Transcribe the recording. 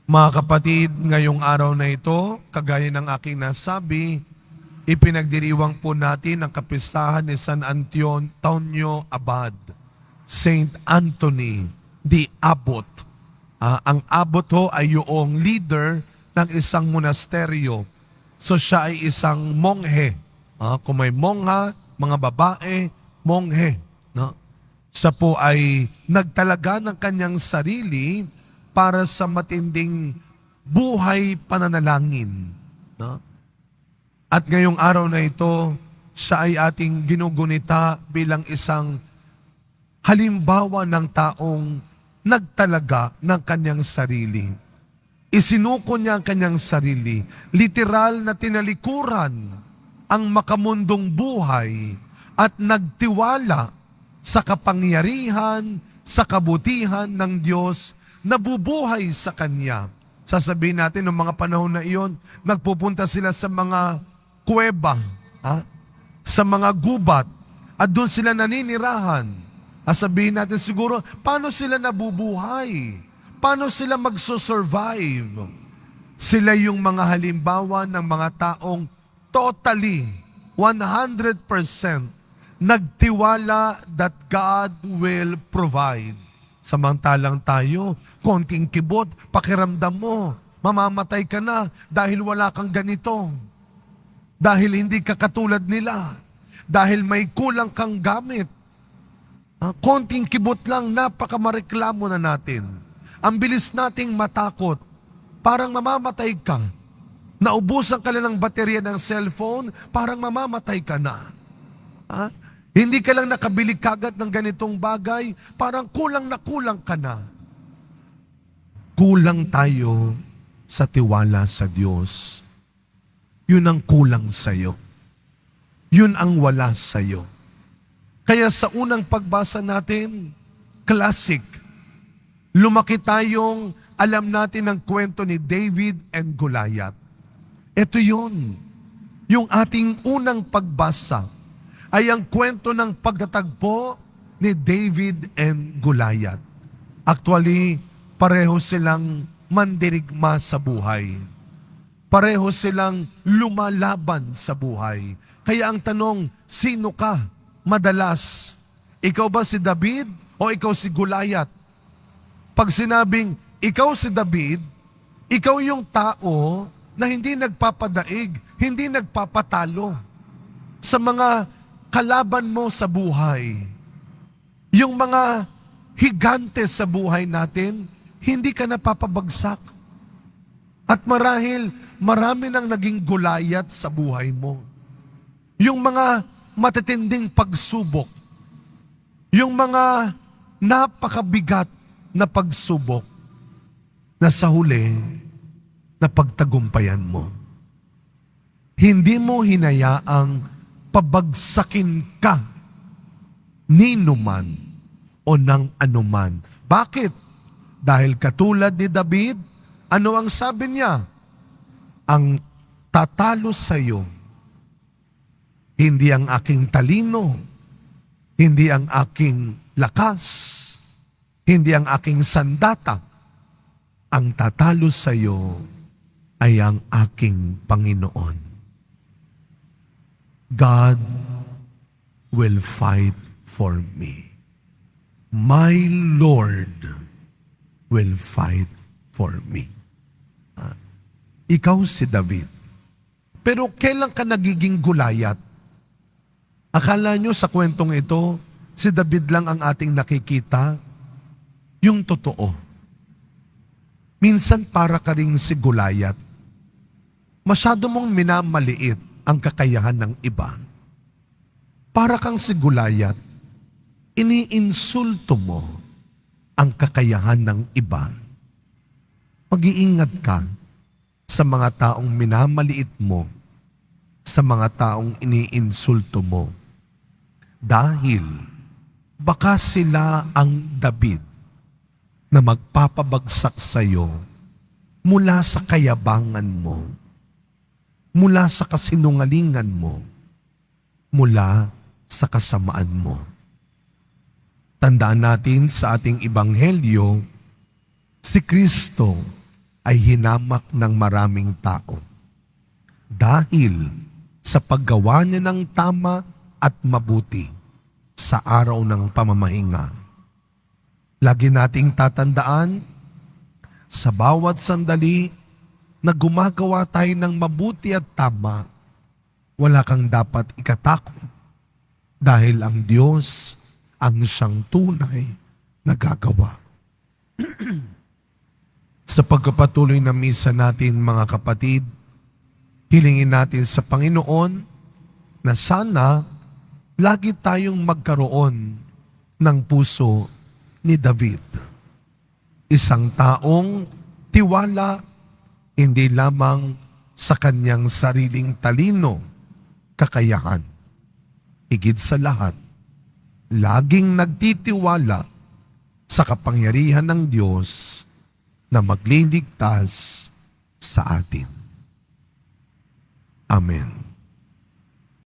Mga kapatid, ngayong araw na ito, kagaya ng aking nasabi, ipinagdiriwang po natin ang kapistahan ni San Antonio Abad, Saint Anthony the Abbot. Ang abbot ho ay yung leader ng isang monasteryo. So siya ay isang monghe. Kung may mongha, mga babae, monghe. No? Siya po ay nagtalaga ng kanyang sarili para sa matinding buhay pananalangin. No? At ngayong araw na ito, siya ay ating ginugunita bilang isang halimbawa ng taong nagtalaga ng kanyang sarili. Isinuko niya ang kanyang sarili. Literal na tinalikuran ang makamundong buhay at nagtiwala sa kapangyarihan, sa kabutihan ng Diyos nabubuhay sa Kanya. Sasabihin natin, noong mga panahon na iyon, nagpupunta sila sa mga kuweba, sa mga gubat, at doon sila naninirahan. Sasabihin natin siguro, paano sila nabubuhay? Paano sila magsusurvive? Sila yung mga halimbawa ng mga taong totally, 100% nagtiwala that God will provide. Samantalang tayo, konting kibot, pakiramdam mo, mamamatay ka na dahil wala kang ganito. Dahil hindi ka katulad nila. Dahil may kulang kang gamit. Konting kibot lang, napakamareklamo na natin. Ang bilis nating matakot, parang mamamatay ka. Naubusan ka lang ng baterya ng cellphone, parang mamamatay ka na. Hindi ka lang nakabili kagad ng ganitong bagay, parang kulang na kulang ka na. Kulang tayo sa tiwala sa Diyos. Yun ang kulang sa'yo. Yun ang wala sa'yo. Kaya sa unang pagbasa natin, classic, lumaki tayong alam natin ang kwento ni David and Goliath. Ito yun, yung ating unang pagbasa, ay ang kwento ng pagtatagpo ni David and Goliath. Actually, pareho silang mandirigma sa buhay. Pareho silang lumalaban sa buhay. Kaya ang tanong, sino ka madalas? Ikaw ba si David o ikaw si Goliath? Pag sinabing ikaw si David, ikaw yung tao na hindi nagpapadaig, hindi nagpapatalo sa mga kalaban mo sa buhay. Yung mga higante sa buhay natin, hindi ka napapabagsak. At marahil, marami nang naging Goliath sa buhay mo. Yung mga matitinding pagsubok, yung mga napakabigat na pagsubok, na sa huli, napagtagumpayan mo. Hindi mo hinayaang pabagsakin ka ninuman o ng anuman. Bakit? Dahil katulad ni David, ano ang sabi niya? Ang tatalo sa'yo, hindi ang aking talino, hindi ang aking lakas, hindi ang aking sandata. Ang tatalo sa'yo ay ang aking Panginoon. God will fight for me. My Lord will fight for me. Ikaw si David. Pero kailan ka nagiging Goliath? Akala nyo sa kwentong ito, si David lang ang ating nakikita? Yung totoo. Minsan para ka ring si Goliath. Masyado mong minamaliit ang kakayahan ng iba. Para kang si Goliath, iniinsulto mo ang kakayahan ng iba. Mag-iingat ka sa mga taong minamaliit mo, sa mga taong iniinsulto mo. Dahil baka sila ang David na magpapabagsak sa iyo mula sa kayabangan mo, mula sa kasinungalingan mo, mula sa kasamaan mo. Tandaan natin sa ating Ebanghelyo, si Kristo ay hinamak ng maraming tao. Dahil sa paggawa niya ng tama at mabuti sa araw ng pamamahinga. Lagi nating tatandaan, sa bawat sandali na gumagawa tayo ng mabuti at tama, wala kang dapat ikatakot dahil ang Diyos ang siyang tunay na gagawa. Sa pagpapatuloy na misa natin mga kapatid, hilingin natin sa Panginoon na sana lagi tayong magkaroon ng puso ni David. Isang taong tiwala hindi lamang sa kanyang sariling talino, kakayahan. Higit sa lahat, laging nagtitiwala sa kapangyarihan ng Diyos na magliligtas sa atin. Amen.